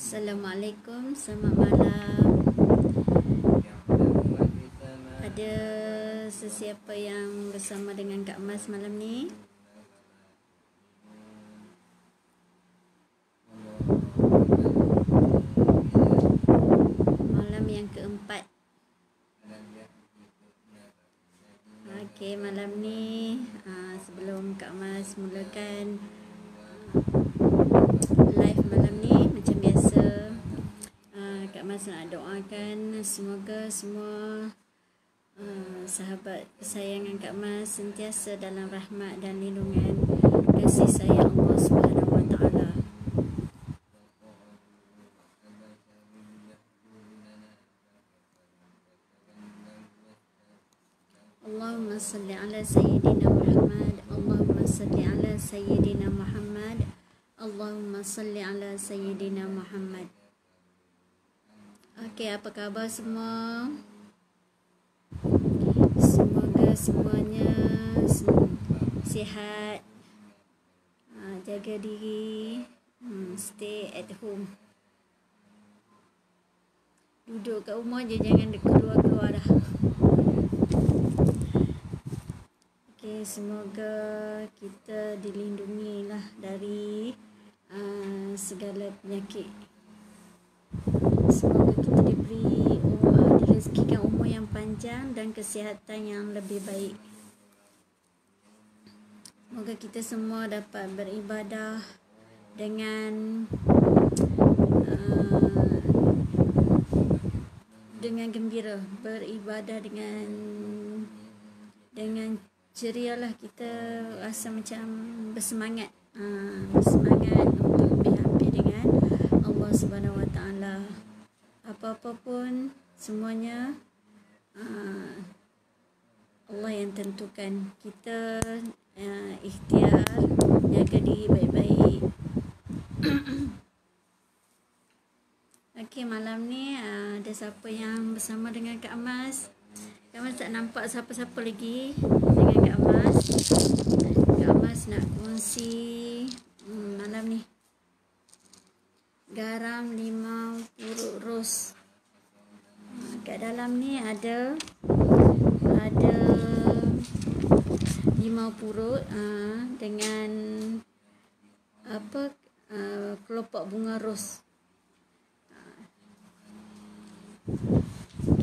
Assalamualaikum, selamat malam. Ada sesiapa yang bersama dengan Kak Mas malam ni? Malam yang keempat. Okey, malam ni sebelum Kak Mas mulakan live malam ni, macam biasa Kak Mas nak doakan semoga semua sahabat kesayangan Kak Mas sentiasa dalam rahmat dan lindungan kasih sayang Allah Subhanahu Wa Taala. Allahumma salli ala Sayyidina Muhammad. Allahumma salli ala Sayyidina Muhammad. Allahumma salli ala Sayyidina Muhammad. Okey, apa khabar semua? Semoga semuanya sihat, jaga diri, stay at home. Duduk kat rumah je, jangan keluar-keluar dah. Okey, semoga kita dilindungi lah dari segala penyakit. Semoga kita direzekikan umur yang panjang dan kesihatan yang lebih baik. Semoga kita semua dapat beribadah dengan gembira, beribadah dengan ceria lah, kita rasa macam bersemangat untuk berhampir dengan Allah Subhanahu Wa Taala. Apa-apa pun semuanya Allah yang tentukan. Kita ikhtiar jaga diri baik-baik. Okey, malam ni ada siapa yang bersama dengan Kak Mas? Kak Mas tak nampak siapa-siapa lagi dengan Kak Mas. Kak Mas nak kongsi malam ni garam limau purut ros. Kat dalam ni ada limau purut dengan kelopak bunga ros.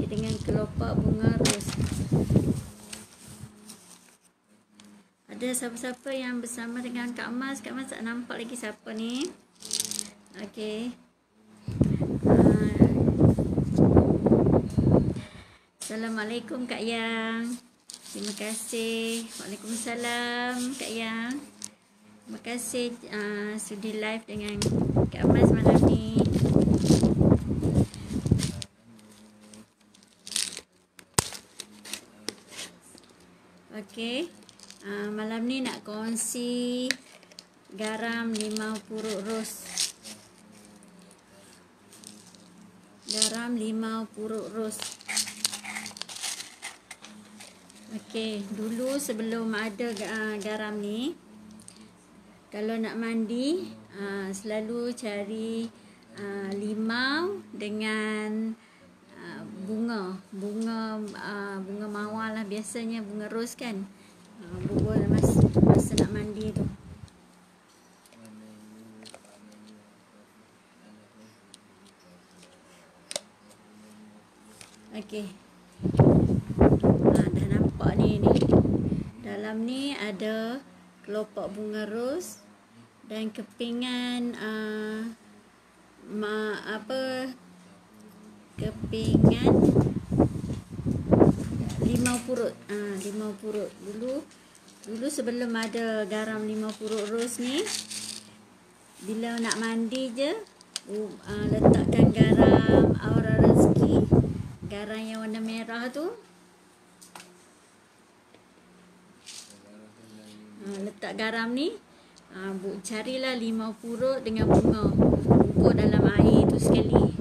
Dengan kelopak bunga ros. Ada siapa-siapa yang bersama dengan Kak Mas? Kak Mas tak nampak lagi siapa ni. Okey. Assalamualaikum Kak Yang. Terima kasih. Waalaikumsalam Kak Yang. Terima kasih sudi live dengan Kak Mas malam ni. Okey. Malam ni nak kongsi garam limau purut ros. Garam limau purut ros. Okey, dulu sebelum ada garam ni, kalau nak mandi selalu cari limau dengan bunga mawar lah, biasanya bunga ros kan, bubur masa nak mandi tu. Okey, dah nampak ni dalam ni ada kelopak bunga ros dan kepingan kepingan limau purut. Limau purut dulu sebelum ada garam limau purut ros ni, bila nak mandi je letakkan garam aura rezeki, garam yang warna merah tu, letak garam ni, carilah limau purut dengan bunga, bubuh dalam air tu sekali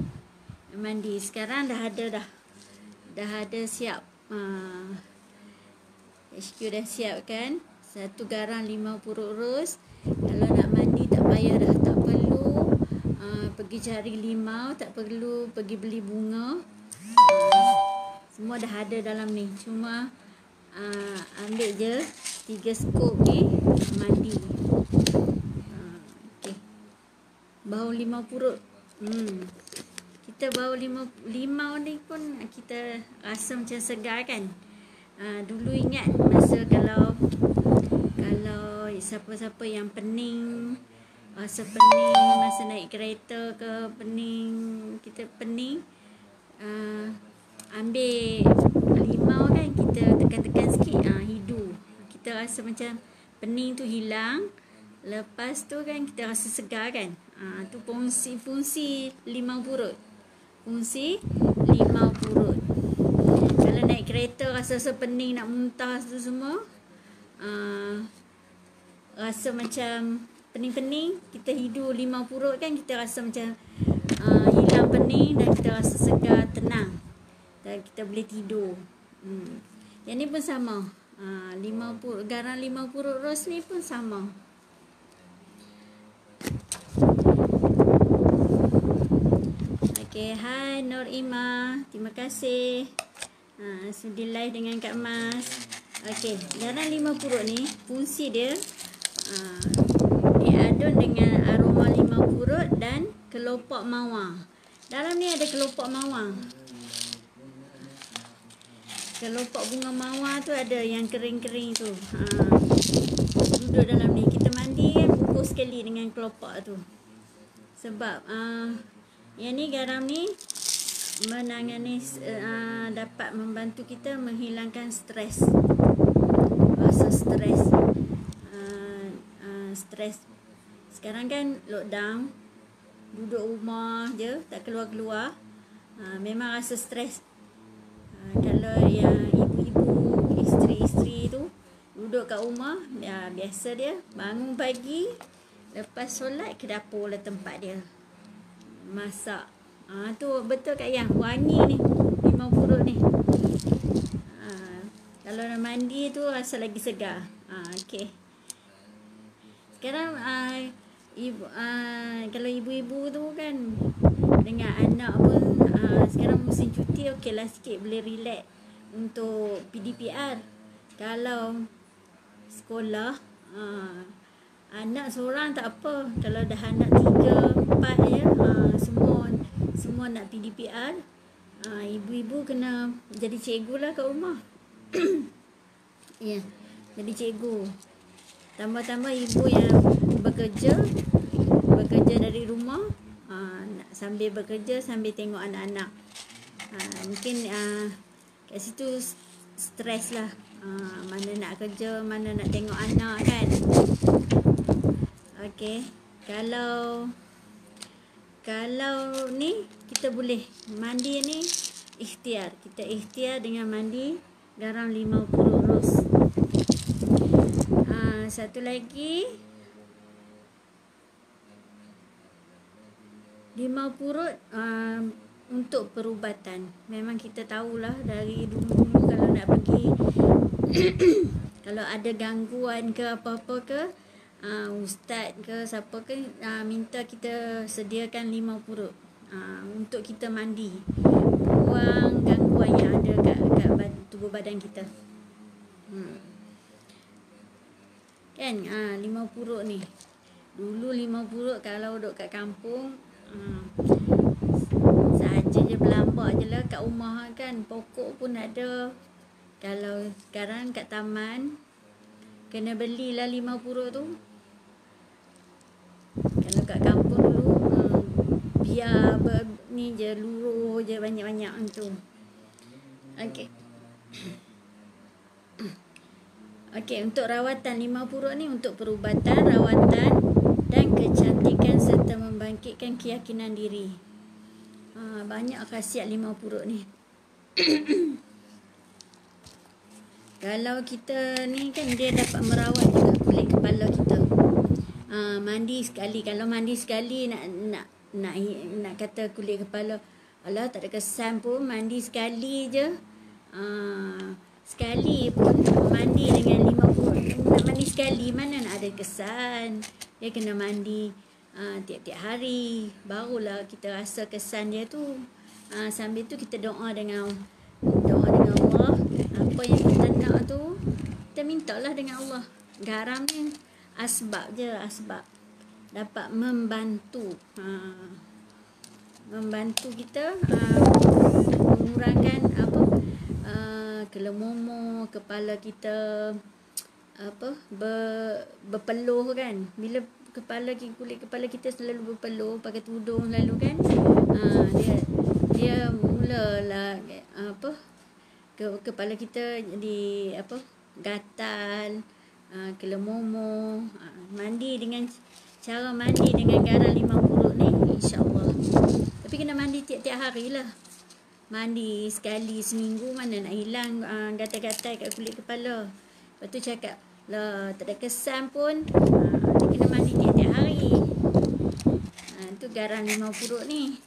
mandi. Sekarang dah ada siap, HQ dah siap kan, satu garam limau purut ros. Kalau nak mandi tak payah dah, tak perlu pergi cari limau, tak perlu pergi beli bunga. Semua dah ada dalam ni. Cuma ambil je 3 skop ni, mandi. Okay. Bau limau purut. Kita bau limau ni pun kita rasa macam segar kan. Dulu ingat masa kalau siapa-siapa yang pening, rasa pening masa naik kereta ke, kita pening, ambil limau kan, kita tekan-tekan sikit, hidu, kita rasa macam pening tu hilang. Lepas tu kan kita rasa segar kan. Tu fungsi limau purut. Fungsi limau purut. Kalau naik kereta rasa pening nak muntah tu semua, rasa macam pening-pening, kita hidu limau purut kan, kita rasa macam hilang pening dan kita rasa segar, tenang, dan kita boleh tidur. Yang ni pun sama. Garam limau purut ros ni pun sama. Okay, hai Nur Ima, terima kasih sudi live dengan Kak Mas. Okay, garam limau purut ni fungsi dia diadun dengan aroma limau purut dan kelopak mawar. Dalam ni ada kelopak mawar. Kelopak bunga mawar tu ada yang kering-kering tu. Duduk dalam ni. Kita mandi kan, bubuh sekali dengan kelopak tu. Sebab yang ni, garam ni menangani, dapat membantu kita menghilangkan stres. Rasa stres. Stres. Sekarang kan lockdown, duduk rumah je, tak keluar-keluar, memang rasa stres. Kalau yang ibu-ibu, isteri-isteri tu duduk kat rumah, biasa dia bangun pagi, lepas solat ke dapur lah tempat dia masak. Tu betul Kak Yang, wangi ni limau purut ni. Kalau nak mandi tu rasa lagi segar. Okay. Sekarang kalau ibu-ibu tu kan dengan anak pun, sekarang musim cuti, okey lah sikit, boleh relax untuk PDPR. Kalau sekolah, anak seorang tak apa. Kalau dah anak 3, 4 ya, semua nak PDPR, ibu-ibu kena jadi cikgu lah kat rumah. Ya, jadi cikgu. Tambah-tambah ibu yang bekerja dari rumah, sambil bekerja sambil tengok anak-anak. Mungkin kat situ stres lah. Mana nak kerja, mana nak tengok anak kan. Okey, kalau ni kita boleh mandi ni ikhtiar. Kita ikhtiar dengan mandi garam limau purut ros. Satu lagi, limau purut untuk perubatan. Memang kita tahulah dari dulu kalau nak pergi kalau ada gangguan ke apa-apa ke, ustaz ke siapa ke, minta kita sediakan limau purut untuk kita mandi, buang gangguan yang ada kat tubuh badan kita. Kan limau purut ni, dulu limau purut kalau duduk kat kampung, saja je berlambak je lah kat rumah kan, pokok pun ada. Kalau sekarang kat taman kena belilah limau purut tu. Kalau kat kampung dulu biar ni je, luruh je banyak-banyak tu. Okey. Okey, untuk rawatan limau purut ni untuk perubatan, rawatan dan kecantikan serta membangkitkan keyakinan diri. Banyak khasiat limau purut ni. Kalau kita ni kan, dia dapat merawat juga kulit kepala kita. Mandi sekali. Kalau mandi sekali nak kata kulit kepala, alah tak ada kesan pun, mandi sekali je. Sekali pun mandi dengan limau purut. Nak mandi sekali mana nak ada kesan. Dia kena mandi tiap-tiap hari, barulah kita rasa kesan dia tu. Sambil tu kita doa dengan Allah. Apa yang kita nak tu kita mintalah dengan Allah. Garamnya asbab je, asbab dapat membantu kita mengurangkan kelemumur kepala kita, berpeluh kan. Bila kulit kepala kita selalu berpeluh, pakai tudung selalu kan, dia mulalah kepala kita jadi gatal, kelemumur. Mandi dengan cara mandi dengan garam 5 purut ni, insya-Allah. Tapi kena mandi tiap-tiap hari lah. Mandi sekali seminggu mana nak hilang gatal-gatal kat kulit kepala. Lepas tu cakap lah tak ada kesan pun, dia kena mandi tiap-tiap hari. Tu garam 5 purut ni.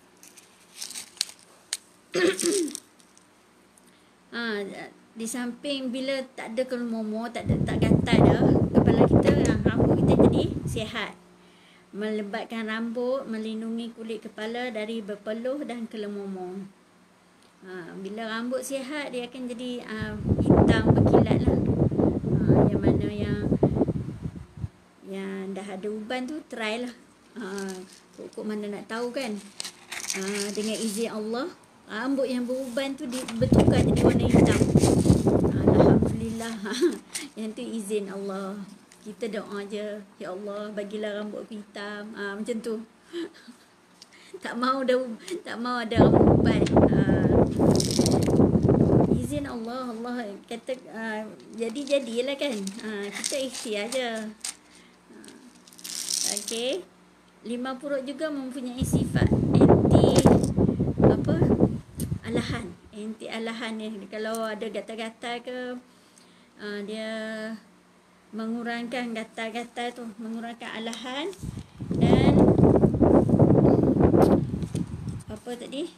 Di samping bila tak ada kelemumur, tak gatal dah kepala kita, rambut kita jadi sihat. Melebatkan rambut, melindungi kulit kepala dari berpeluh dan kelemumur. Bila rambut sihat, dia akan jadi hitam berkilat lah. Yang mana yang dah ada uban tu, try lah. Kok mana nak tahu kan. Dengan izin Allah, rambut yang beruban tu bertukar jadi warna hitam. Alhamdulillah. Yang tu izin Allah. Kita doa je, ya Allah bagilah rambut aku hitam. Macam tu. tak mau ada rambut uban. Izin Allah. Allah kata jadilah kan. Kita ikhtiar je. Okey. 5 purut juga mempunyai sifat anti alahan ni. Kalau ada gatal-gatal ke, dia mengurangkan gatal-gatal tu, mengurangkan alahan. Dan apa tadi,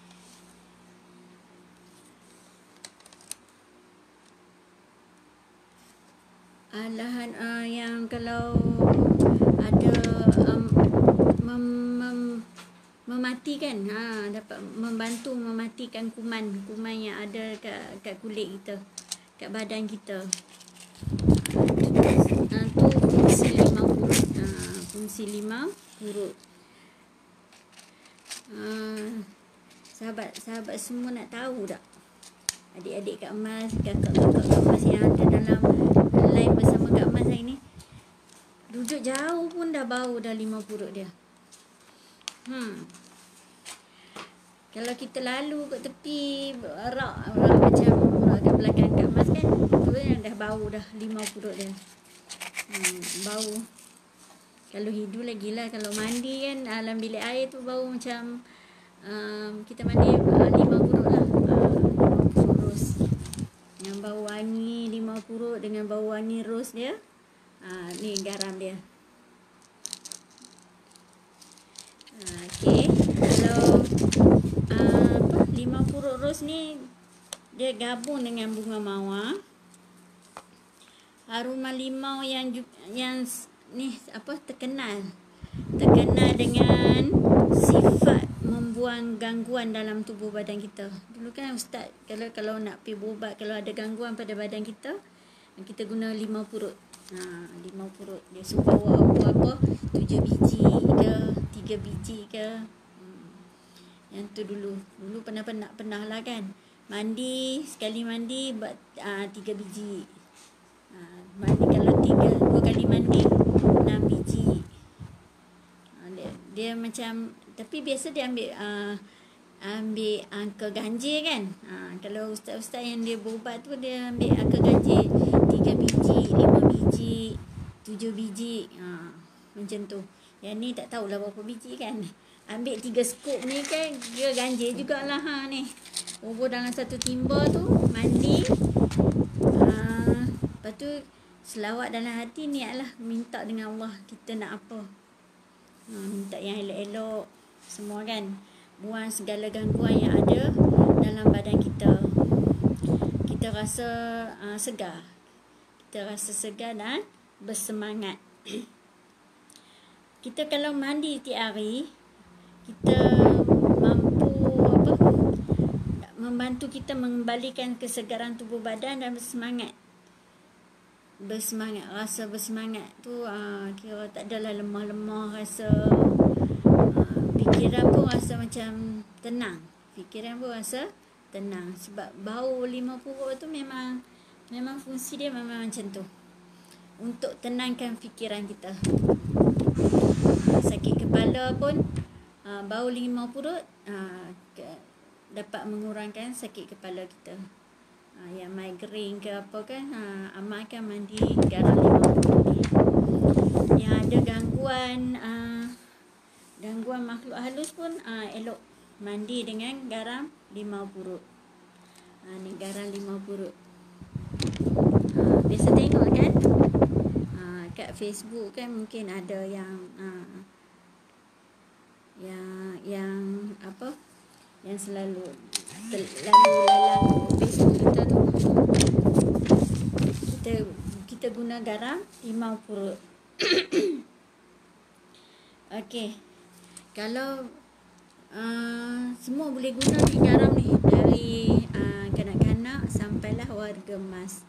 alahan yang kalau ada mematikan, dapat membantu mematikan kuman yang ada kat kulit kita, kat badan kita. Tu fungsi 5 purut. Fungsi 5 purut. Sahabat semua nak tahu tak? Adik-adik Kak Mas, kakak-kakak Kak Mas yang ada dalam live bersama Kak Mas hari ni, duduk jauh pun dah bau dah 5 purut dia. Kalau kita lalu kat tepi, rak macam kat belakang Kak Mas kan, tu yang dah bau dah 5 purut dia. Bau. Kalau hidu lagi lah. Kalau mandi kan dalam bilik air tu bau macam kita mandi 5 purut lah. 5 purut ros. Yang bau wangi 5 purut dengan bau wangi ros dia. Ni garam dia. Okey. Kalau 5 purut ros ni dia gabung dengan bunga mawar. Haruman limau yang ni terkenal dengan sifat membuang gangguan dalam tubuh badan kita. Dulu kan ustaz kalau nak pergi berubat, kalau ada gangguan pada badan kita guna 5 purut. 5 purut. Dia suruh bawa apa 7 biji ke 3 biji ke. Yang tu dulu pernah lah kan. Sekali mandi buat 3 biji. Mandi kalau 2 kali mandi 6 biji. Dia macam, tapi biasa dia ambil angka ganjil kan. Kalau ustaz-ustaz yang dia berubat tu, dia ambil angka ganjil 3 biji, 5 biji, 7 biji. Macam tu. Yang ni tak tahulah berapa biji kan. Ambil 3 skop ni kan, dia ganjil jugalah ni. Ubur dalam satu timba tu, mandi. Lepas tu selawat dalam hati, niatlah minta dengan Allah kita nak apa. Minta yang elok-elok semua kan. Buang segala gangguan yang ada dalam badan kita. Kita rasa segar. Kita rasa segar dan bersemangat. kita kalau mandi tiap hari, kita mampu membantu kita mengembalikan kesegaran tubuh badan dan bersemangat. Rasa bersemangat tu kira tak adalah lemah-lemah, rasa fikiran pun rasa macam tenang. Sebab bau limau purut tu memang fungsi dia memang macam tu, untuk tenangkan fikiran kita. Sakit kepala pun bau limau purut dapat mengurangkan sakit kepala kita. Yang migraine ke apa kan, amalkan mandi garam limau purut ni. Yang ada gangguan makhluk halus pun elok mandi dengan garam limau purut. Ni garam limau purut. Biasa tengok kan kat Facebook kan, mungkin ada yang yang selalu lalang Facebook kita tu, kita guna garam limau purut. Okey, kalau semua boleh guna ni garam ni, dari kanak-kanak sampailah warga emas.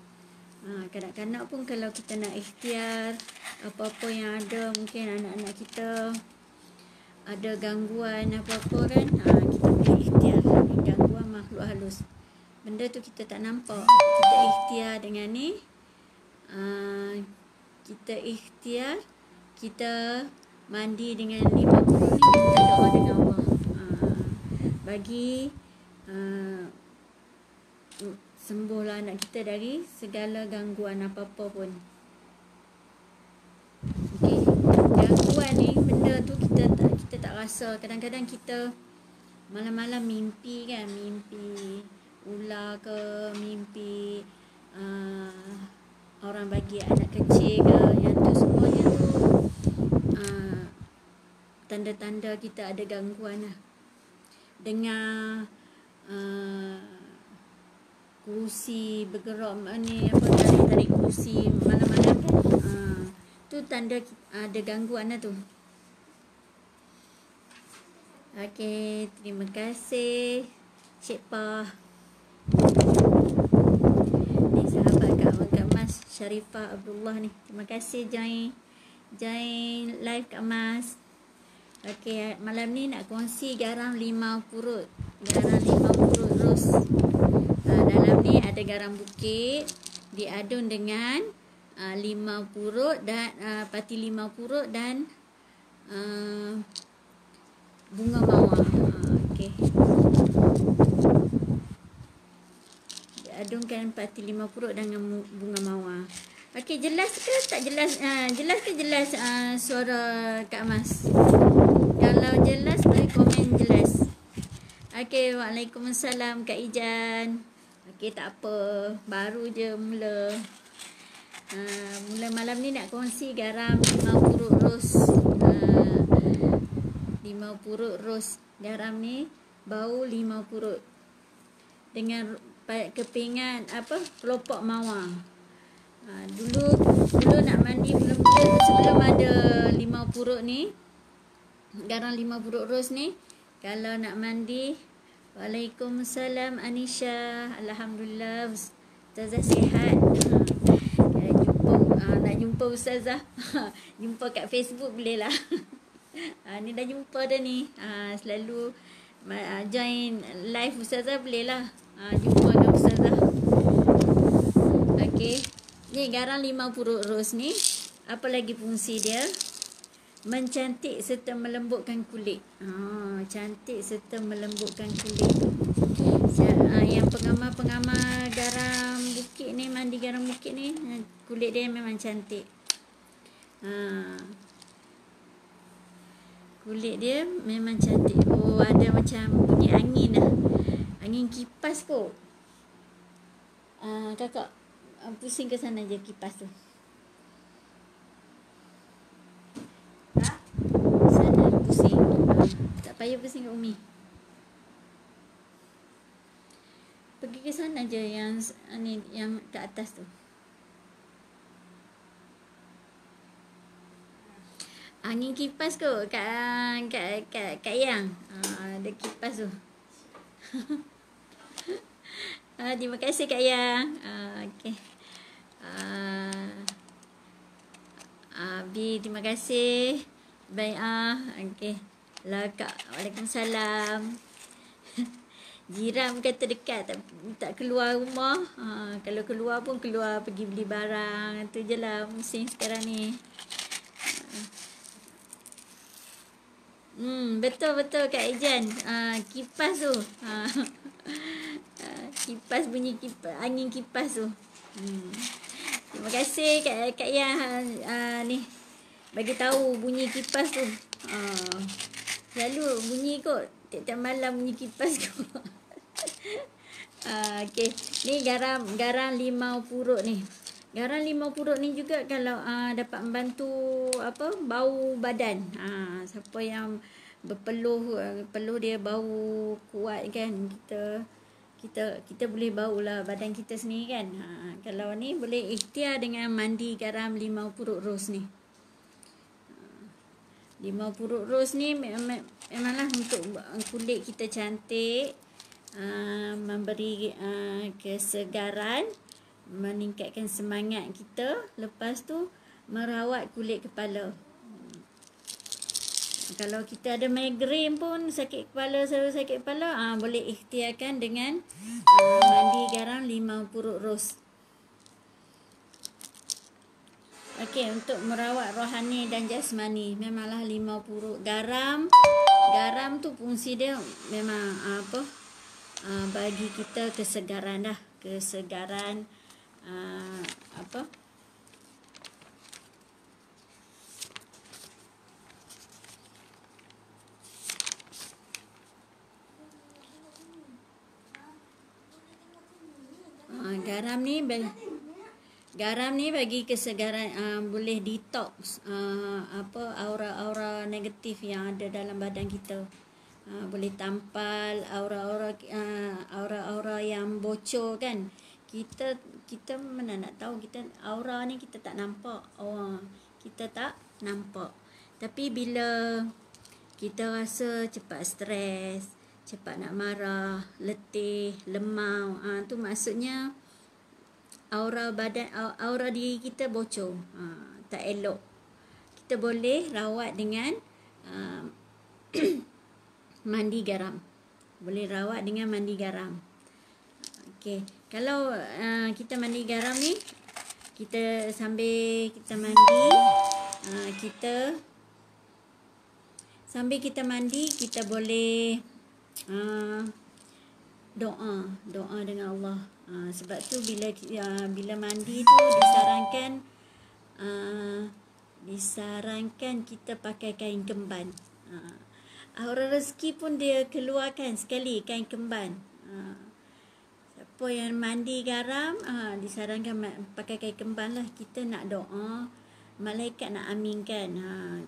Kanak-kanak pun kalau kita nak ikhtiar apa-apa yang ada, mungkin anak-anak kita ada gangguan apa-apa kan, kita boleh ikhtiar. Gangguan makhluk halus, benda tu kita tak nampak, kita ikhtiar dengan ni. Kita ikhtiar, kita mandi dengan limau purut ni, kita doa dengan Allah bagi sembuhlah anak kita dari segala gangguan apa-apa pun. Okey, gangguan ni benda tu kita tak rasa. Kadang-kadang kita malam-malam mimpi kan, mimpi ular ke, mimpi orang bagi anak kecil ke, yang tu semuanya tu tanda-tanda kita ada gangguan lah. Dengar kerusi bergerak ni, tarik kerusi malam-malam kan, tu tanda ada gangguan lah tu. Okey, terima kasih Cik Pah. Ni sahabat Kak Mas Sharifah Abdullah ni. Terima kasih join live Kak Mas. Okey, malam ni nak kongsi garam limau purut. Garam limau purut ros. Dalam ni ada garam bukit diadun dengan limau purut dan pati limau purut dan bunga mawar. Okey. Diadunkan pati limau purut dengan bunga mawar. Okey, jelas ke tak jelas? Jelas suara Kak Mas? Kalau jelas boleh komen jelas. Okey, waalaikumsalam Kak Ijan. Okey, tak apa, baru je mula. Mula malam ni nak kongsi garam limau purut ros. Limau purut ros. Garam ni bau limau purut dengan kepingan kelopak mawar. Dulu nak mandi sebelum ada limau purut ni, garam limau purut ros ni, kalau nak mandi, waalaikumsalam Anisha, alhamdulillah Ustazah sihat. Nak jumpa Ustazah jumpa kat Facebook boleh lah. Ni dah jumpa dah ni, selalu join live Ustazah boleh lah, jumpa dengan Ustazah. Okey, ni garam limau purut ros ni, apa lagi fungsi dia? Mencantik serta melembutkan kulit. Cantik serta melembutkan kulit. Yang pengamal-pengamal garam bukit ni, mandi garam bukit ni, kulit dia memang cantik. Kulit dia memang cantik. Ada macam bunyi angin lah. Angin kipas kot. Kakak pusing ke sana je kipas tu. Sana pusing. Tak payah pusing kat Umi. Pergi ke sana je yang ke atas tu. Angin kipas kot kat Yang. Ada kipas tu. Terima kasih Kak Yang. Okey. Abi, terima kasih. Baik. Okey. Lah Kak. Waalaikumsalam. Jiran kata dekat, tak keluar rumah. Kalau keluar pun keluar pergi beli barang. Tu je lah musim sekarang ni. Betul-betul Kak Ejan. Kipas tu. Kipas, bunyi kipas, angin kipas tu. Terima kasih Kak Yang ni bagi tahu bunyi kipas tu. Selalu bunyi kot. Tiap-tiap malam bunyi kipas kot. Okey. Ni garam limau purut ni. Garam limau purut ni juga kalau dapat membantu bau badan. Siapa yang berpeluh, peluh dia bau kuat kan, kita boleh bau lah badan kita sendiri kan. Kalau ni boleh ikhtiar dengan mandi garam limau purut ros ni. Limau purut ros ni memanglah untuk kulit kita cantik, memberi kesegaran, meningkatkan semangat kita. Lepas tu merawat kulit kepala. Kalau kita ada migrain pun, sakit kepala, selalu sakit kepala, boleh ikhtiarkan dengan mandi garam limau purut ros. Okey, untuk merawat rohani dan jasmani, memanglah limau purut garam tu fungsi dia memang bagi kita kesegaran dah, kesegaran garam ni bagi kesegaran, boleh detox aura-aura negatif yang ada dalam badan kita. Boleh tampal aura-aura yang bocor kan. Kita mana nak tahu, kita aura ni kita tak nampak. Kita tak nampak. Tapi bila kita rasa cepat stres, cepat nak marah, letih, lemau, tu maksudnya aura diri kita bocor. Tak elok. Kita boleh rawat dengan mandi garam. Boleh rawat dengan mandi garam. Okey. Kalau kita mandi garam ni, kita sambil kita mandi, sambil kita mandi, kita boleh doa dengan Allah. Sebab tu bila mandi tu disarankan kita pakai kain kemban. Aura rezeki pun dia keluarkan sekali kain kemban. Siapa yang mandi garam, disarankan pakai kain kemban lah. Kita nak doa, malaikat nak aminkan.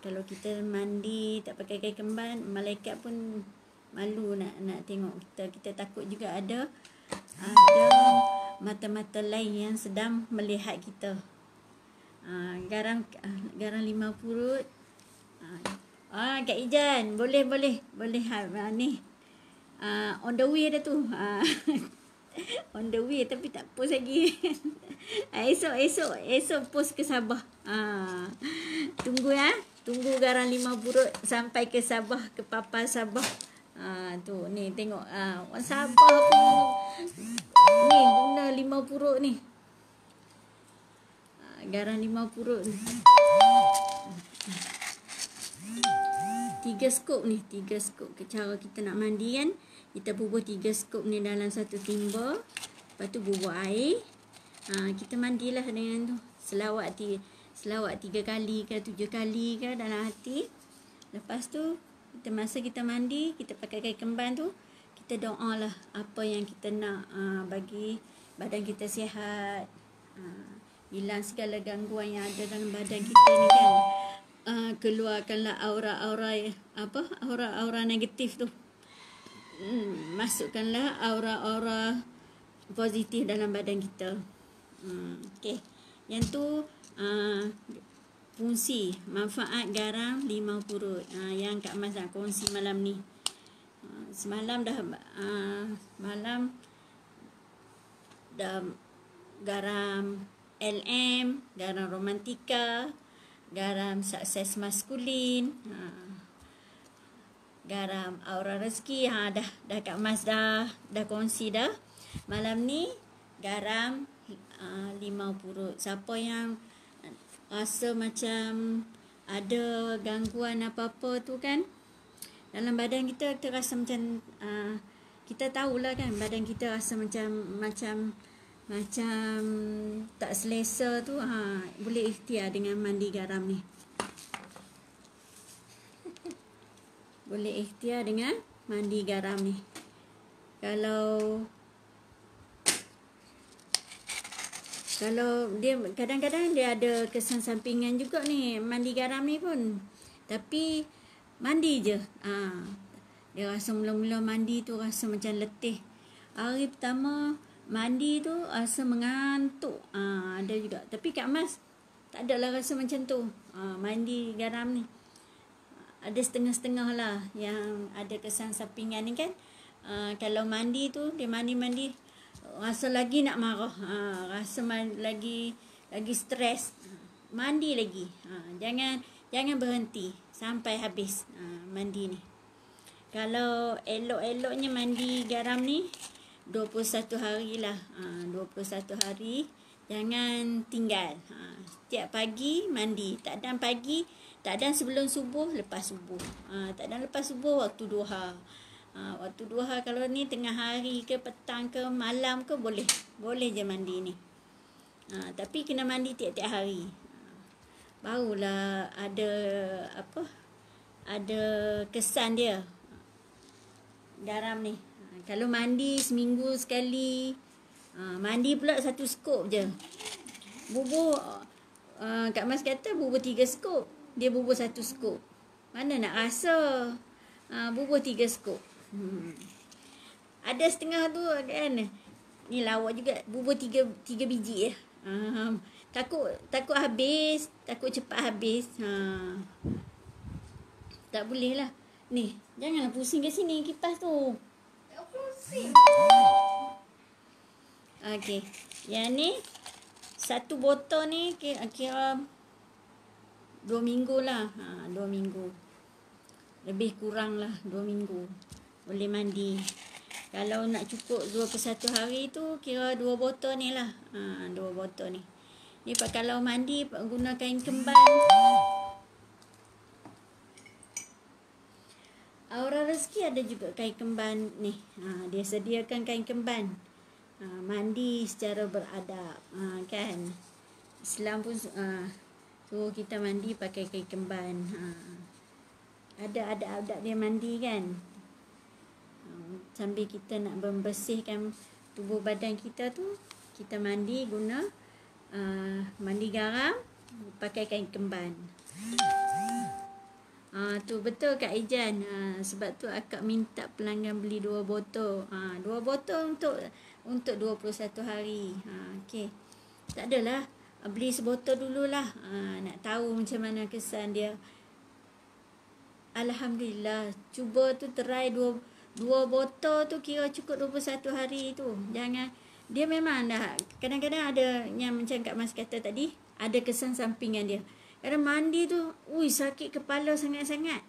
Kalau kita mandi tak pakai kain kemban, malaikat pun malu nak tengok kita. Kita takut juga ada mata-mata lain yang sedang melihat kita. Garam limau purut. Kak Ijan, boleh ni. On the way dah tu. On the way tapi tak post lagi. Esok post ke Sabah. Tunggu garam limau purut sampai ke Sabah, ke Papa Sabah. Tu ni tengok orang Sabah pun ni guna limau purut ni. Garam limau purut ni. 3 skop ni, 3 skop. Cara kita nak mandi kan, kita bubuh 3 skop ni dalam satu timba. Lepas tu bubuh air. Kita mandilah dengan tu. Selawat 3 kali ke 7 kali ke dalam hati. Lepas tu masa kita mandi, kita pakai kain kemban tu, kita doalah apa yang kita nak, bagi badan kita sihat, hilang segala gangguan yang ada dalam badan kita ni kan. Keluarkanlah aura-aura negatif tu. Masukkanlah aura-aura positif dalam badan kita. Okey. Yang tu fungsi manfaat garam limau purut yang Kak Mas nak kongsi malam ni. Semalam dah malam dah garam LM, garam romantika, garam sukses maskulin, garam aura rezeki. Dah Kak Mas dah kongsi dah. Malam ni garam limau purut. Siapa yang rasa macam ada gangguan apa-apa tu kan dalam badan kita, kita rasa macam kita tahulah kan badan kita rasa macam tak selesa tu, boleh ikhtiar dengan mandi garam ni. Boleh ikhtiar dengan mandi garam ni. Kalau dia kadang-kadang dia ada kesan sampingan juga ni mandi garam ni pun. Tapi mandi je. Dia rasa mula-mula mandi tu rasa macam letih. Hari pertama mandi tu rasa mengantuk. Ada juga. Tapi Kak Mas tak adalah rasa macam tu. Mandi garam ni. Ada setengah-setengah lah yang ada kesan sampingan ni kan. Kalau mandi tu, dia mandi rasa lagi nak marah, rasa lagi stres, mandi lagi. Jangan berhenti sampai habis mandi ni. Kalau elok-eloknya mandi garam ni 21 hari lah. 21 hari jangan tinggal. Setiap pagi mandi. Tak ada pagi, tak ada sebelum subuh, lepas subuh. Tak ada lepas subuh, waktu duha. Waktu duha kalau ni tengah hari ke petang ke malam ke boleh je mandi ni. Tapi kena mandi tiap-tiap hari. Barulah ada kesan dia garam ni. Kalau mandi seminggu sekali, mandi pula 1 skop je. Bubur Kak Mas kata bubur 3 skop, dia bubur 1 skop. Mana nak rasa bubur 3 skop. Ada setengah tu kan, ni lawak juga, bubur 3 biji je. Takut habis, takut cepat habis. Tak boleh lah. Ni, janganlah pusing ke sini kipas tu. Tak pusing. Okey. Yang ni 1 botol ni kira 2 minggu lah. 2 minggu. Lebih kurang lah 2 minggu. Boleh mandi. Kalau nak cukup 21 hari tu kira 2 botol ni lah. 2 botol ni. Ni kalau mandi guna kain kemban. Aura rezeki ada juga kain kemban ni. Dia sediakan kain kemban. Mandi secara beradab. Kan. Islam pun suruh kita mandi pakai kain kemban. Ada adab-adab dia mandi kan. Sambil kita nak membersihkan tubuh badan kita tu, kita mandi guna mandi garam pakai kain kemban. Tu betul Kak Ijan. Sebab tu akak minta pelanggan beli 2 botol. 2 botol untuk 21 hari. Okey. Tak adalah, beli sebotol dululah. Nak tahu macam mana kesan dia. Alhamdulillah. Cuba tu try 2 botol tu kira cukup 21 hari tu. Jangan, dia memang dah kadang-kadang ada yang macam Kak Mas kata tadi, ada kesan sampingan dia. Kadang mandi tu, sakit kepala sangat-sangat.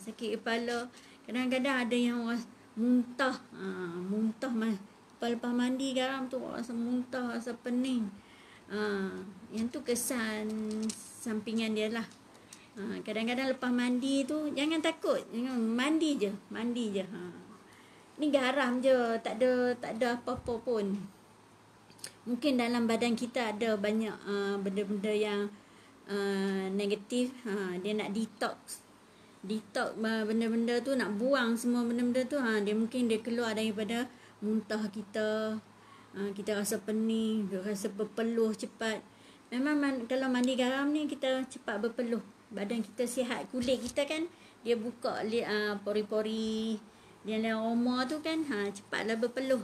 Sakit kepala. Kadang-kadang ada yang muntah. Muntah lepas mandi garam tu rasa muntah, rasa pening. Yang tu kesan sampingan dia lah. Kadang-kadang lepas mandi tu jangan takut, jangan mandi je. Ni garam je, tak ada apa-apa pun. Mungkin dalam badan kita ada banyak benda-benda yang negatif. Dia nak detox benda-benda tu, nak buang semua benda-benda tu. Dia mungkin dia keluar daripada muntah kita. Kita rasa pening, rasa berpeluh cepat. Memang kalau mandi garam ni kita cepat berpeluh. Badan kita sihat, kulit kita kan dia buka pori-pori dia aroma tu kan, cepatlah berpeluh.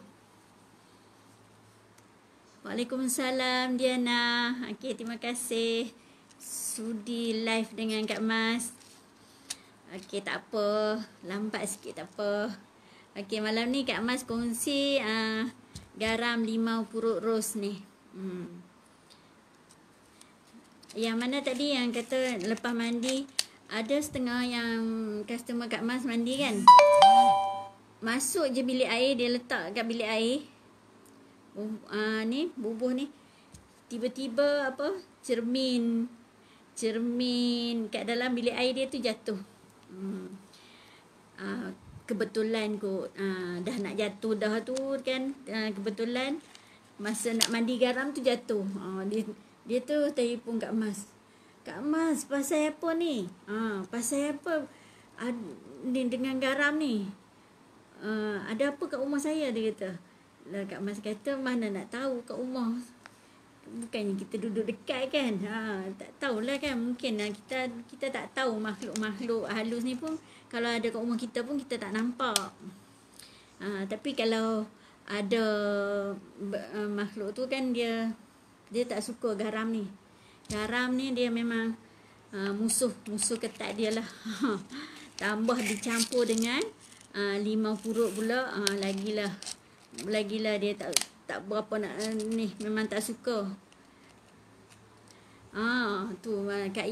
Waalaikumsalam Diana. Okey, terima kasih. sudi live dengan Kak Mas. Okey, tak apa. Lambat sikit tak apa. Okey, malam ni Kak Mas kongsi garam limau purut ros ni. Yang mana tadi yang kata lepas mandi, ada setengah yang customer Kak Mas mandi kan. Masuk je bilik air, dia letak kat bilik air. Ni bubuh ni. Tiba-tiba cermin kat dalam bilik air dia tu jatuh. Kebetulan kot dah nak jatuh dah tu kan, kebetulan masa nak mandi garam tu jatuh. Dia tu telefon Kak Mas. Kak Mas, pasal apa ni? Pasal apa ni dengan garam ni? Ada apa kat rumah saya, dia kata. Lah Kak Mas kata, mana nak tahu kat rumah. Bukannya kita duduk dekat kan. Tak tahulah kan, mungkin kita tak tahu makhluk-makhluk halus ni pun kalau ada kat rumah kita pun kita tak nampak. Tapi kalau ada makhluk tu kan dia tak suka garam ni. Garam ni dia memang musuh ketat dia lah. Tambah dicampur dengan limau purut pula, lagilah dia tak berapa nak ni, memang tak suka. Tu Kak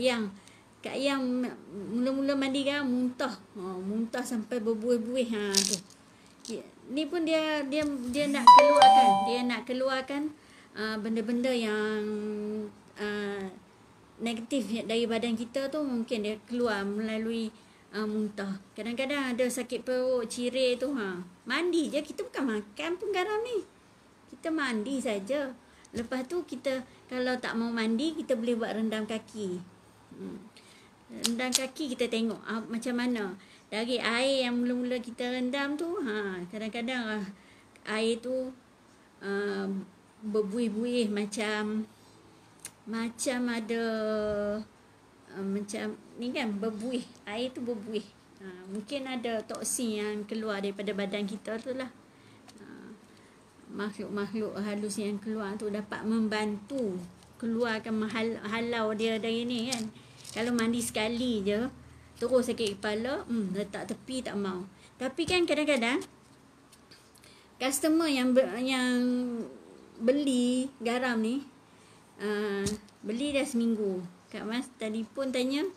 Yang mula-mula mandi garam muntah sampai berbuih-buih tu. Ni pun dia nak keluarkan benda-benda yang negatif dari badan kita tu, mungkin dia keluar melalui muntah. Kadang-kadang ada sakit perut, cirih tu mandi je, kita bukan makan pun garam ni. Kita mandi saja. Lepas tu kita kalau tak mau mandi, kita boleh buat rendam kaki. Rendam kaki kita tengok macam mana. Dari air yang mula-mula kita rendam tu, kadang-kadang air tu berbuih-buih macam ada macam ni kan, berbuih. Air tu berbuih. Mungkin ada toksin yang keluar daripada badan kita tu lah. Makhluk-makhluk halus yang keluar tu dapat membantu keluarkan halau dia dari ni kan. Kalau mandi sekali je terus sakit kepala, letak tepi tak mau. Tapi kan kadang-kadang customer yang beli garam ni beli dah seminggu. Kak Mas telefon tanya,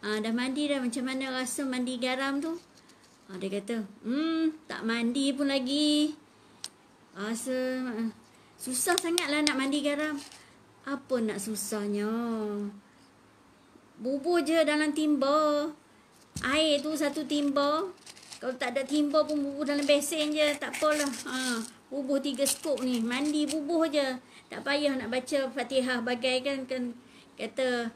dah mandi dah, macam mana rasa mandi garam tu? Dia kata, tak mandi pun lagi. Rasa susah sangatlah nak mandi garam. Apa nak susahnya? Bubur je dalam timba. Air tu satu timba. Kalau tak ada timba pun bubur dalam besen je, tak apalah. Bubur 3 skop ni, mandi bubur je. Tak payah nak baca Fatihah bagaikan kan kata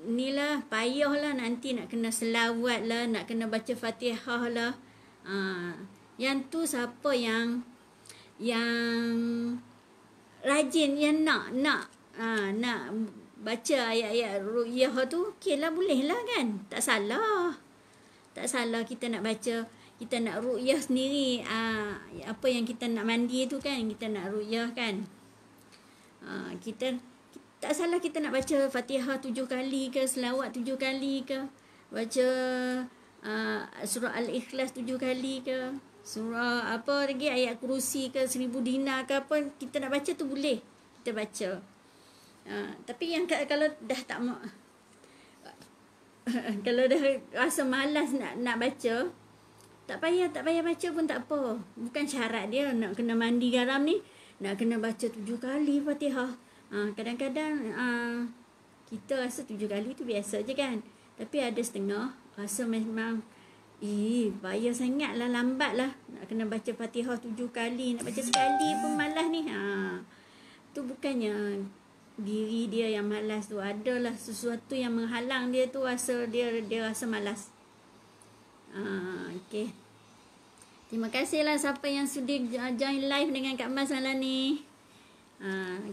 ni lah, payahlah nanti nak kena selawat lah, nak kena baca Fatihah lah. Yang tu siapa yang rajin, yang nak baca ayat-ayat ruqyah tu, okeylah, boleh lah kan, tak salah kita nak baca, kita nak ruqyah sendiri. Apa yang kita nak mandi tu kan, kita nak ruqyah kan. Kita tak salah kita nak baca Fatihah 7 kali ke, selawat 7 kali ke, baca surah Al-Ikhlas 7 kali ke, surah apa lagi, ayat kursi ke, 1000 dinar ke apa kita nak baca tu, boleh kita baca. Tapi yang kalau dah tak mau kalau dah rasa malas nak baca, tak payah baca pun tak apa. Bukan syarat dia nak kena mandi garam ni nak kena baca 7 kali Fatihah. Kadang-kadang kita rasa 7 kali tu biasa je kan. Tapi ada setengah rasa memang payah sangat lah, lambat lah nak kena baca Fatihah 7 kali. Nak baca sekali pun malas ni. Tu bukannya diri dia yang malas tu, adalah sesuatu yang menghalang dia tu, rasa dia rasa malas. Okay. Terima kasihlah siapa yang sudi join live dengan Kak Mas malam ni.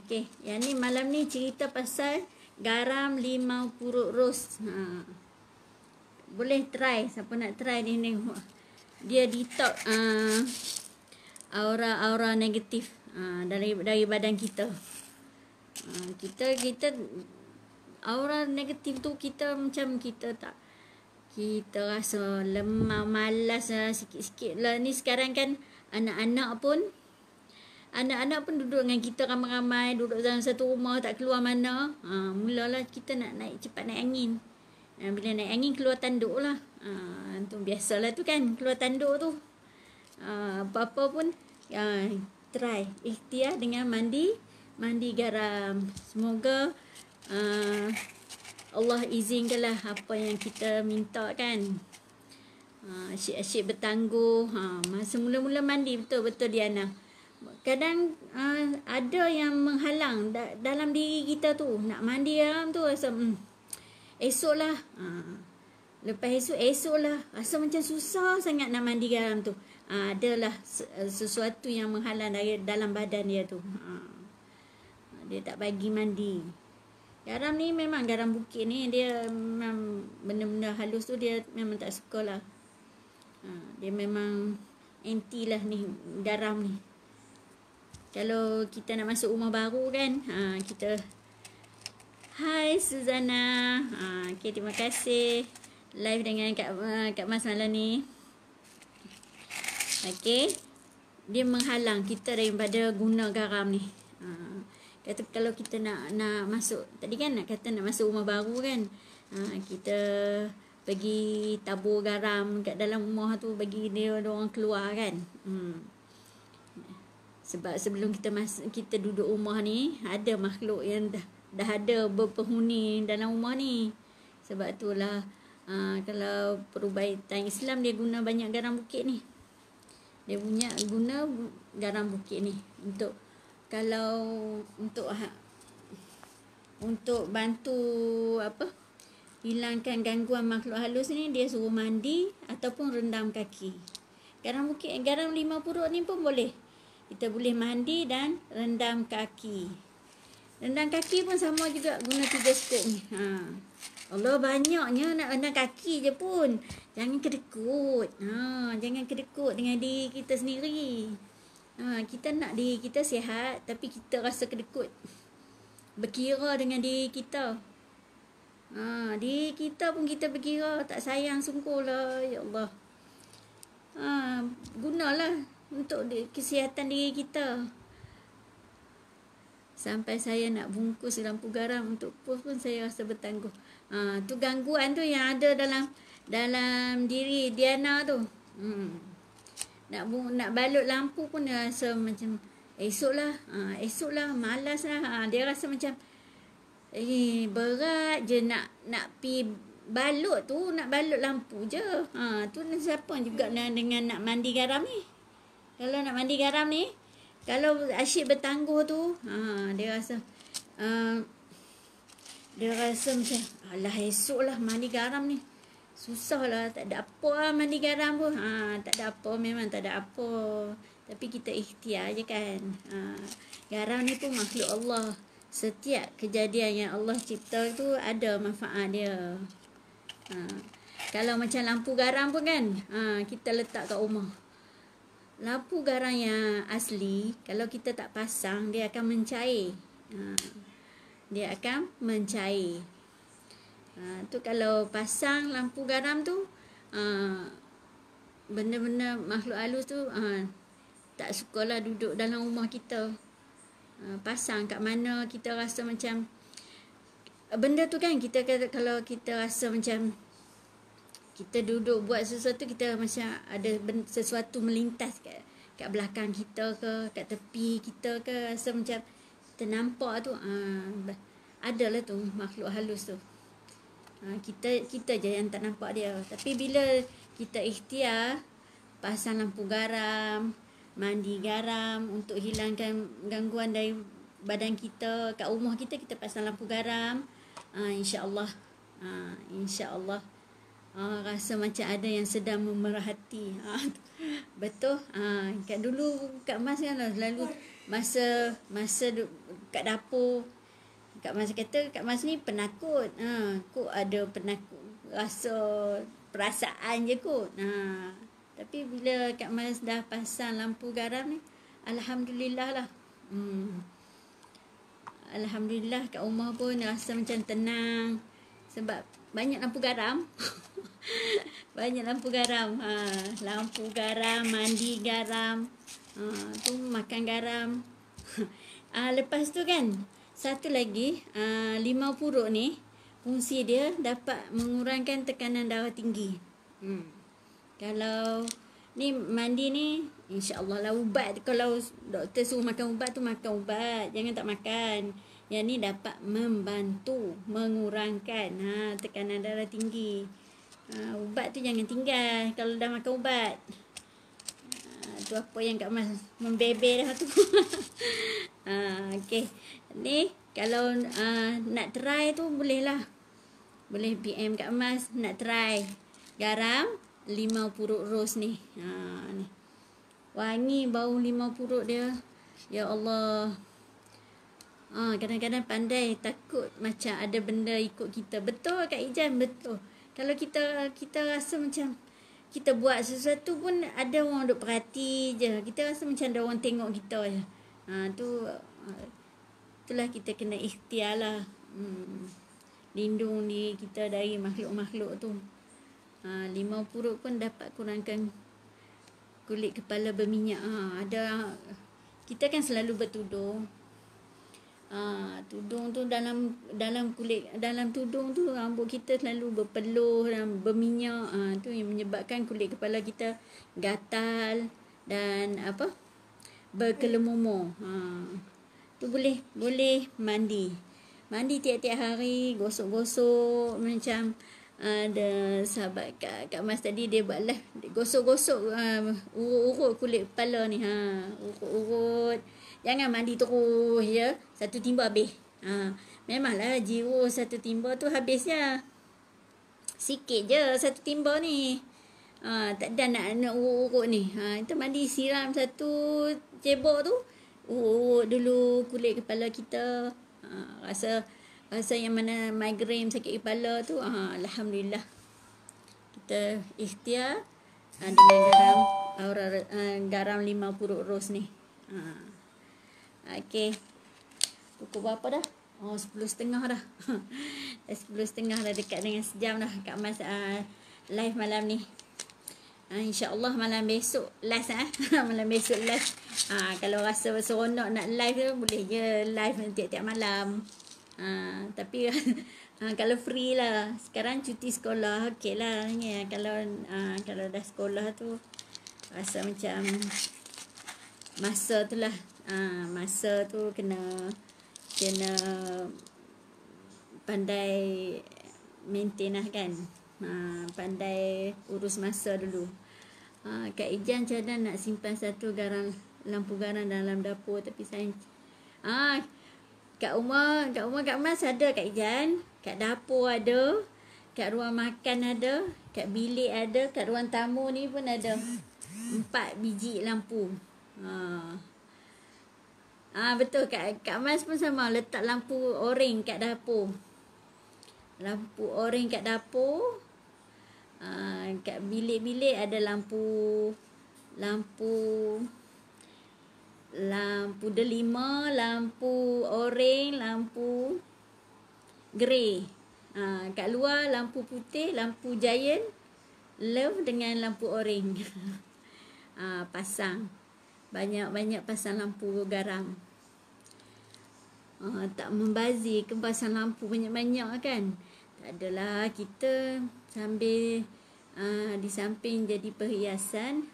Okay. Yang ni malam ni cerita pasal garam limau purut ros. Boleh try, siapa nak try ni. Dia detox aura-aura negatif dari badan kita. Kita aura negatif tu kita macam kita rasa lemah, malas lah, sikit-sikit lah. Ni sekarang kan anak-anak pun duduk dengan kita ramai-ramai, duduk dalam satu rumah, tak keluar mana. Mulalah kita nak cepat naik angin. Bila naik angin keluar tanduk lah. Tu biasalah tu kan, keluar tanduk tu. Apa-apa pun try ikhtiar dengan mandi garam. Semoga Allah izinkanlah apa yang kita minta kan. Asyik-asyik bertangguh. Masa mula-mula mandi betul-betul Diana. Kadang ada yang menghalang dalam diri kita tu. Nak mandi garam tu rasa esok lah. Lepas esok lah. Rasa macam susah sangat nak mandi garam tu. Adalah sesuatu yang menghalang dari dalam badan dia tu. Dia tak bagi mandi. Garam ni memang garam bukit ni dia memang benda-benda halus tu dia memang tak suka lah. Dia memang anti lah ni garam ni. Kalau kita nak masuk rumah baru kan, kita hai Suzana. Okay, terima kasih live dengan Kak Mas malam ni. Okay, dia menghalang kita daripada guna garam ni. Kata kalau kita nak masuk, tadi kan nak masuk rumah baru kan, kita pergi tabur garam kat dalam rumah tu, bagi dia orang keluar kan. Sebab sebelum kita duduk rumah ni, ada makhluk yang dah ada berpenghuni dalam rumah ni. Sebab itulah kalau perubatan Islam dia guna banyak garam bukit ni. Dia punya guna garam bukit ni untuk untuk bantu hilangkan gangguan makhluk halus ni. Dia suruh mandi ataupun rendam kaki. Garam bukit, garam 5 purut ni pun boleh. Kita boleh mandi dan rendam kaki. Rendam kaki pun sama juga guna 3 step ni. Allah, banyaknya nak rendam kaki je pun. Jangan kedekut. Jangan kedekut dengan diri kita sendiri. Kita nak diri kita sihat, tapi kita rasa kedekut. Berkira dengan diri kita. Diri kita pun kita berkira, tak sayang sungguh lah. Ya Allah. Gunalah untuk kesihatan diri kita. Sampai saya nak bungkus lampu garam untuk post pun saya rasa bertangguh. Tu gangguan tu yang ada dalam diri Diana tu. Nak balut lampu pun dia rasa macam esok lah, malas lah. Dia rasa macam berat je nak pi balut tu, nak balut lampu je. Tu siapa juga dengan nak mandi garam ni. Kalau nak mandi garam ni, kalau asyik bertangguh tu, dia rasa macam alah esok lah mandi garam ni. Susah lah, tak ada apa lah mandi garam pun. Tak ada apa, memang tak ada apa. Tapi kita ikhtiar je kan. Garam ni pun makhluk Allah. Setiap kejadian yang Allah cipta tu ada manfaat dia. Kalau macam lampu garam pun kan, kita letak kat rumah. Lampu garam yang asli, kalau kita tak pasang, dia akan mencair. Dia akan mencair. Tu kalau pasang lampu garam tu, benda-benda makhluk halus tu tak sukalah duduk dalam rumah kita. Pasang kat mana kita rasa macam benda tu kan, kita kalau kita rasa macam kita duduk buat sesuatu, kita macam ada sesuatu melintas kat belakang kita ke, kat tepi kita ke, rasa macam ternampak tu. Adalah tu makhluk halus tu. Kita je yang tak nampak dia. Tapi bila kita ikhtiar pasang lampu garam, mandi garam untuk hilangkan gangguan dari badan kita, kat rumah kita pasang lampu garam, insya-Allah rasa macam ada yang sedang memerhati. Betul. Kat dulu Kak Mas kan selalu masa kat dapur, Kak Mas kata Kak Mas ni penakut. Kok ada penakut, rasa perasaan je kot. Tapi bila Kak Mas dah pasang lampu garam ni, alhamdulillah lah. Alhamdulillah kat rumah pun rasa macam tenang. Sebab banyak lampu garam. Banyak lampu garam. Lampu garam, mandi garam. Tu makan garam. Lepas tu kan, satu lagi, limau purut ni, fungsi dia dapat mengurangkan tekanan darah tinggi. Kalau ni mandi ni, insya-Allah lah ubat. Kalau doktor suruh makan ubat tu makan ubat, jangan tak makan. Yang ni dapat membantu mengurangkan tekanan darah tinggi. Ubat tu jangan tinggal kalau dah makan ubat. Tu apa yang Kak Mas membeber dah tu. Okey. Ni kalau nak try tu boleh lah. Boleh PM Kak Mas nak try. Garam, limau purut ros ni. Ni. Wangi bau limau purut dia. Ya Allah. Kadang-kadang pandai takut macam ada benda ikut kita. Betul Kak Ijan, betul. Kalau kita rasa macam kita buat sesuatu pun ada orang duk perhati je. Kita rasa macam ada orang tengok kita je. Itulah kita kena ikhtiar lah. Lindung diri kita dari makhluk-makhluk tu. Limau purut pun dapat kurangkan kulit kepala berminyak. Kita kan selalu bertudung. Tudung tu dalam kulit, dalam tudung tu rambut kita selalu berpeluh dan berminyak. Tu yang menyebabkan kulit kepala kita gatal dan berkelumumur. Tu boleh mandi tiap-tiap hari, gosok-gosok. Macam ada sahabat Kak Mas tadi, dia buat live, gosok-gosok urut-urut kulit kepala ni. Urut-urut. Jangan mandi terus je, satu timba habis. Memanglah jiwa satu timba tu habisnya. Sikit je satu timba ni. Tak ada nak urut-urut ni. Kita mandi siram satu cebok tu. Urut dulu kulit kepala kita. Rasa yang mana migraine, sakit kepala tu, alhamdulillah. Kita ikhtiar dengan garam limau purut ros ni. Okey. Pukul berapa dah? 10.30 dah. 10.30 dah, dekat dengan sejam dah Kak Mas live malam ni. InsyaAllah malam besok last malam besok last. Kalau rasa seronok nak live tu, boleh je live tiap-tiap malam. Tapi kalau free lah. Sekarang cuti sekolah, okey lah. Kalau dah sekolah tu, rasa macam masa tu lah. Masa tu kena pandai maintain lah kan. Pandai urus masa dulu. Kak Ijan macam mana nak simpan satu lampu garam dalam dapur, tapi saya kat rumah Kak Mas ada Kak Ijan, kat dapur ada, kat ruang makan ada, kat bilik ada, kat ruang tamu ni pun ada 4 biji lampu. Betul Kak Mas pun sama, letak lampu oreng kat dapur. Lampu oreng kat dapur. Kat bilik-bilik ada lampu delima, lampu oreng, lampu grey. Kat luar lampu putih, lampu giant, love dengan lampu oreng. Pasang. Banyak-banyak pasang lampu garam. Tak membazir ke pasang lampu banyak-banyak kan. Tak adalah, kita sambil di samping jadi perhiasan,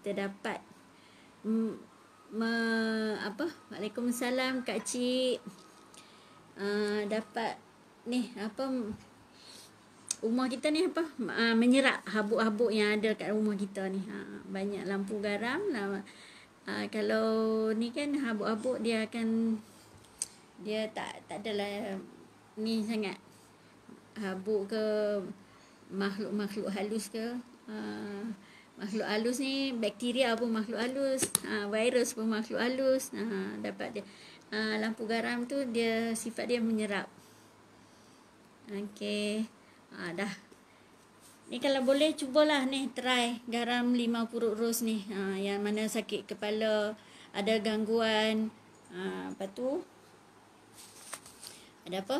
kita dapat Waalaikumsalam Kak Cik. Dapat ni rumah kita ni menyerap habuk-habuk yang ada kat rumah kita ni. Banyak lampu garam. Kalau ni kan habuk-habuk, dia tak adalah ni sangat habuk ke makhluk-makhluk halus ke. Makhluk halus ni, bakteria pun makhluk halus, virus pun makhluk halus. Dapat dia lampu garam tu, dia sifat dia menyerap. Okey. Dah. Ni kalau boleh cubalah ni, try garam limau purut ros ni. Yang mana sakit kepala, ada gangguan. Lepas tu Ada apa?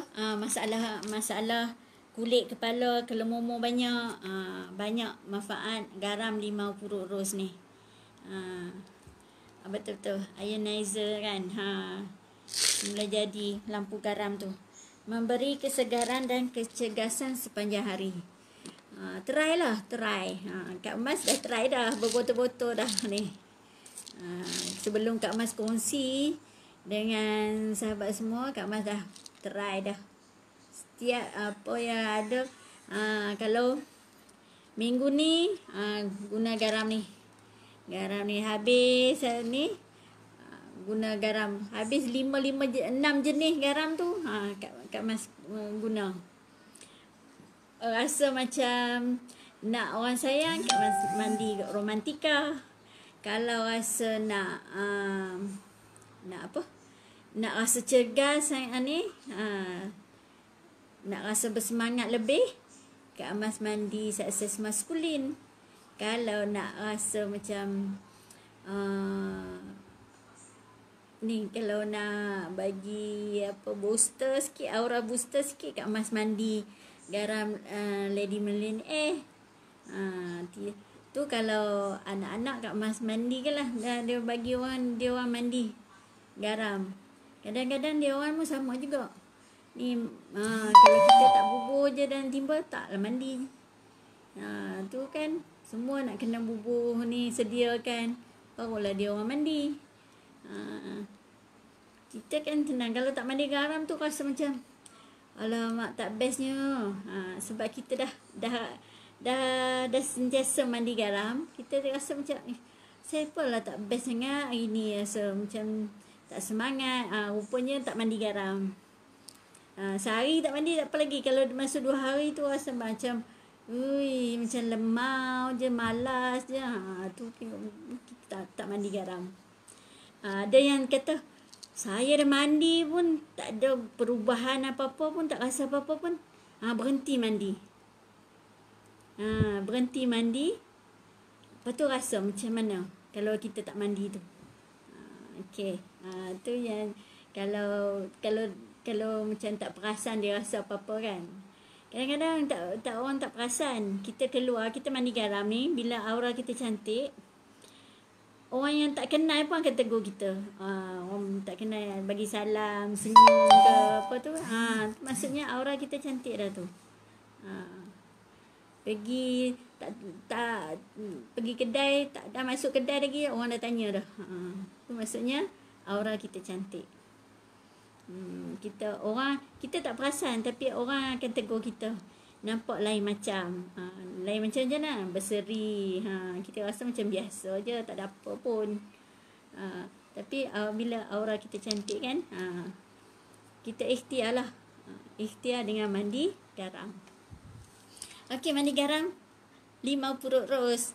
Masalah kulit kepala, kelemumur banyak. Banyak manfaat garam limau purut ros ni. Betul-betul. Ionizer kan. Mula jadi lampu garam tu. Memberi kesegaran dan kecergasan sepanjang hari. Try lah. Kak Mas dah try dah. Berbotol-botol dah ni. Sebelum Kak Mas kongsi dengan sahabat semua, Kak Mas dah try dah. Setiap apa yang ada. Kalau minggu ni guna garam ni. Garam ni habis ni. Guna garam. Habis 6 jenis garam tu. Kak Mas guna. Rasa macam nak orang sayang, Kak Mas mandi romantika. Kalau rasa nak apa? Nak rasa cergas ni, nak rasa bersemangat lebih, Kak Mas mandi sukses maskulin. Kalau nak rasa macam ni, kalau nak bagi apa booster sikit, aura booster sikit, Kak Mas mandi garam Lady Merlin tu. Kalau anak-anak Kak Mas mandi ke lah, dia bagi dia orang mandi garam. Kadang-kadang dia orang pun sama juga ni. Kalau kita tak bubur je dan timbul, taklah mandi. Tu kan semua nak kena bubur ni, sediakan, barulah dia orang mandi. Kita kan tenang. Kalau tak mandi garam tu rasa macam alamak, tak bestnya. Sebab kita dah sentiasa mandi garam, kita rasa macam saya apalah tak best sangat hari ni, rasa macam tak semangat. Rupanya tak mandi garam. Sehari tak mandi tak apa lagi. Kalau masa 2 hari tu rasa macam macam lemau je, malas je. Tu kita tak mandi garam. Ada yang kata saya dah mandi pun tak ada perubahan apa-apa pun, tak rasa apa-apa pun. Berhenti mandi. Berhenti mandi. Lepas tu rasa macam mana kalau kita tak mandi tu. Okey. Tu yang kalau macam tak perasan dia rasa apa-apa kan. Kadang-kadang tak orang tak perasan. Kita keluar, kita mandi garam ni, bila aura kita cantik, orang yang tak kenal pun akan tegur kita. Orang tak kenal bagi salam, senyum ke apa tu. Maksudnya aura kita cantik dah tu. Pergi pergi kedai, tak dah masuk kedai lagi, orang dah tanya dah. Tu maksudnya aura kita cantik. Kita tak perasan, tapi orang akan tegur kita. Nampak lain macam. Lain macam je lah. Berseri. Kita rasa macam biasa je. Tak ada apa pun. Tapi bila aura kita cantik kan, kita ikhtiar lah. Ikhtiar dengan mandi garam. Okey, mandi garam limau purut ros.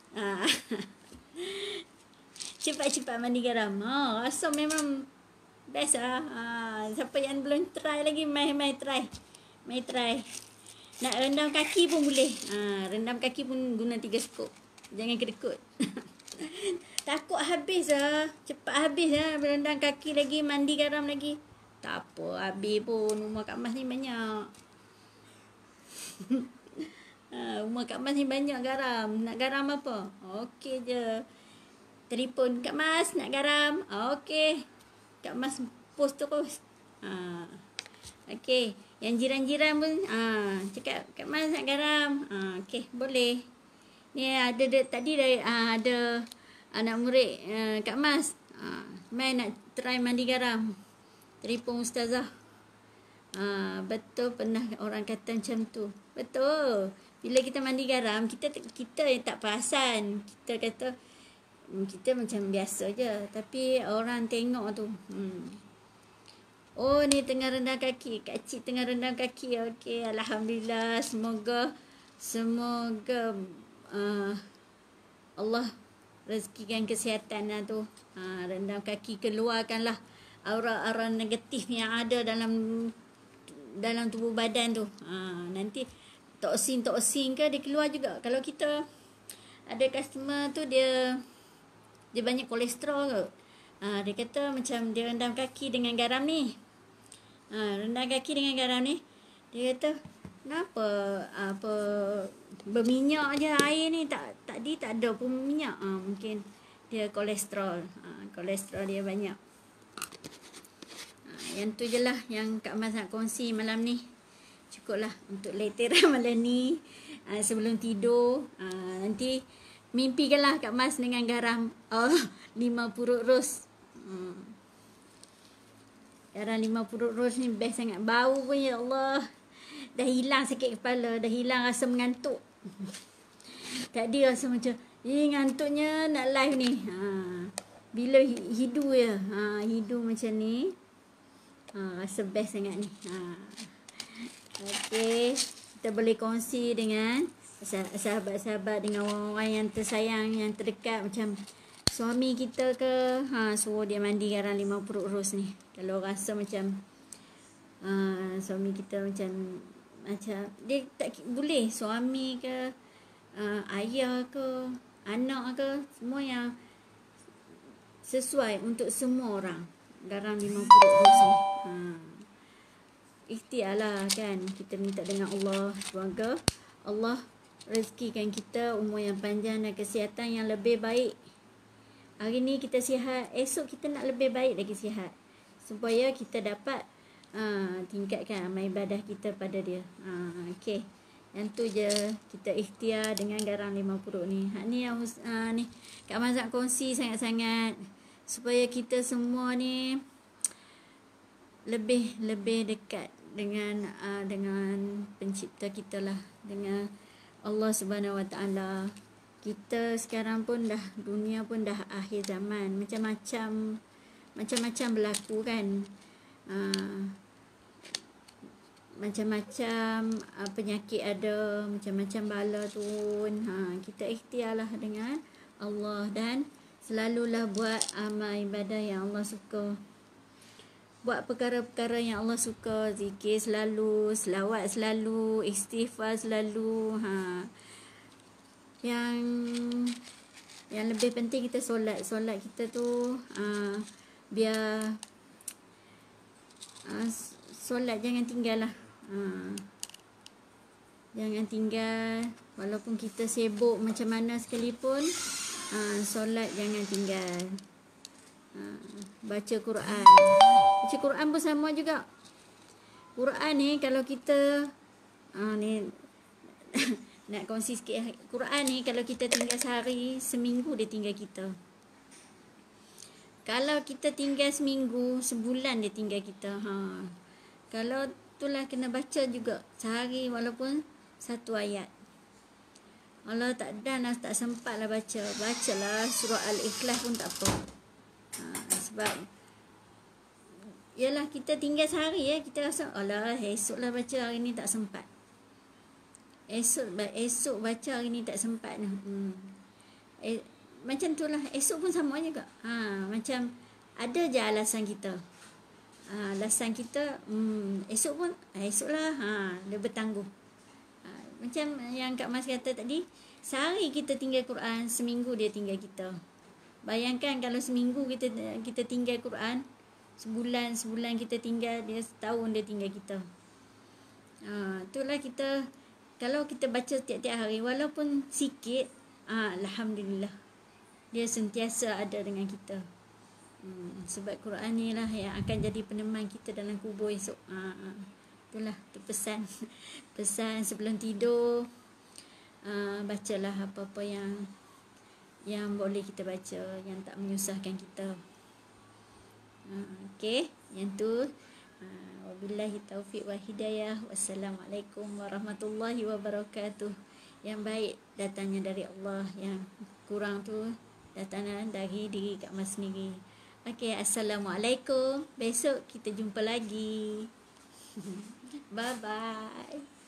Cepat-cepat mandi garam. Rasa memang best lah. Siapa yang belum try lagi, mai try. Nak rendam kaki pun boleh. Rendam kaki pun guna 3 skop. Jangan kedekut. Takut habis lah. Cepat habis lah. Rendam kaki lagi, mandi garam lagi. Tak apa, habis pun. Rumah Kak Mas ni banyak. Rumah Kak Mas ni banyak garam. Nak garam apa? Okey je. Telefon Kak Mas, nak garam. Okey. Kak Mas post terus. Okey. Yang jiran-jiran pun cakap Kak Mas nak garam. Okey, boleh. Ni ada tadi ada anak murid Kak Mas. Mai nak try mandi garam. Telefon ustazah. Betul, pernah orang kata macam tu. Betul. Bila kita mandi garam, kita tak perasan. Kita kata kita macam biasa je, tapi orang tengok tu. Oh, ni tengah rendam kaki. Kak Cik tengah rendam kaki. Okey, alhamdulillah. Semoga Allah rezekikan kesihatan lah tu. Rendam kaki, keluarkanlah aura-aura negatif yang ada dalam tubuh badan tu. Nanti toksin ke dia keluar juga. Kalau kita ada customer tu dia banyak kolesterol ke. Dia kata macam dia rendam kaki dengan garam ni. Rendam kaki dengan garam ni. Dia kata, kenapa berminyak je air ni, tadi tak ada pun minyak. Mungkin dia kolesterol. Kolesterol dia banyak. Yang tu je lah yang Kak Mas nak kongsi malam ni. Cukuplah untuk letiran malam ni. Sebelum tidur, nanti mimpikanlah Kak Mas dengan garam 5 purut ros. Garam 5 purut ros ni best sangat. Bau pun, ya Allah, dah hilang sakit kepala, dah hilang rasa mengantuk. Tadi rasa macam ngantuknya nak live ni. Bila hidu je, hidu macam ni, rasa best sangat ni. Okey, kita boleh kongsi dengan sahabat-sahabat, dengan orang-orang yang tersayang, yang terdekat, macam suami kita ke, suruh dia mandi garam 5 purut ros ni. Kalau rasa macam suami kita macam dia tak boleh, suami ke, ayah ke, anak ke, semua yang sesuai untuk semua orang, garam 5 purut ros ni. Ikhtiarlah kan, kita minta dengan Allah, semoga Allah rezekikan kita umur yang panjang dan kesihatan yang lebih baik. Hari ni kita sihat, esok kita nak lebih baik lagi sihat, supaya kita dapat tingkatkan amal ibadah kita pada dia. Okey, yang tu je, kita ikhtiar dengan garam 5 purut ni. Hak ni yang ni Kak Mas nak kongsi sangat-sangat, supaya kita semua ni lebih dekat dengan pencipta kita lah, dengan Allah Subhanahu Wa Taala. Kita sekarang pun dah, dunia pun dah akhir zaman, macam-macam berlaku kan. Macam-macam penyakit ada, macam-macam bala turun. Kita ikhtiarlah dengan Allah, dan selalulah buat amal ibadah yang Allah suka. Buat perkara-perkara yang Allah suka, zikir selalu, selawat selalu, istighfar selalu. Yang lebih penting kita solat kita tu, biar solat jangan tinggal lah. Jangan tinggal, walaupun kita sibuk macam mana sekalipun, solat jangan tinggal. Baca Quran pun sama juga. Quran ni kalau kita ni nak kongsi sikit. Quran ni kalau kita tinggal sehari, seminggu dia tinggal kita. Kalau kita tinggal seminggu, sebulan dia tinggal kita. Kalau itulah kena baca juga sehari, walaupun 1 ayat. Allah tak sempat lah bacalah surah Al-Ikhlas pun tak apa. Sebab yalah, kita tinggal sehari ya, kita rasa alah esoklah baca, hari ni tak sempat. Esok baca, hari ni tak sempat. Macam tu lah, esok pun sama juga. Macam ada je alasan kita. Alasan kita esok lah, dia bertangguh. Macam yang Kak Mas kata tadi, sehari kita tinggal Quran, seminggu dia tinggal kita. Bayangkan kalau seminggu kita tinggal Quran, sebulan kita tinggal dia, setahun dia tinggal kita. Itulah kita, kalau kita baca tiap-tiap hari walaupun sikit, alhamdulillah, dia sentiasa ada dengan kita. Sebab Quran ni lah yang akan jadi peneman kita dalam kubur esok. Itulah tu pesan sebelum tidur. Bacalah apa-apa yang boleh kita baca, yang tak menyusahkan kita. Okey, yang tu. Wabillahi taufiq wa hidayah. Wassalamualaikum warahmatullahi wabarakatuh. Yang baik datangnya dari Allah, yang kurang tu datangnya dari diri Kak Mas sendiri. Okey, assalamualaikum. Besok kita jumpa lagi. Bye bye.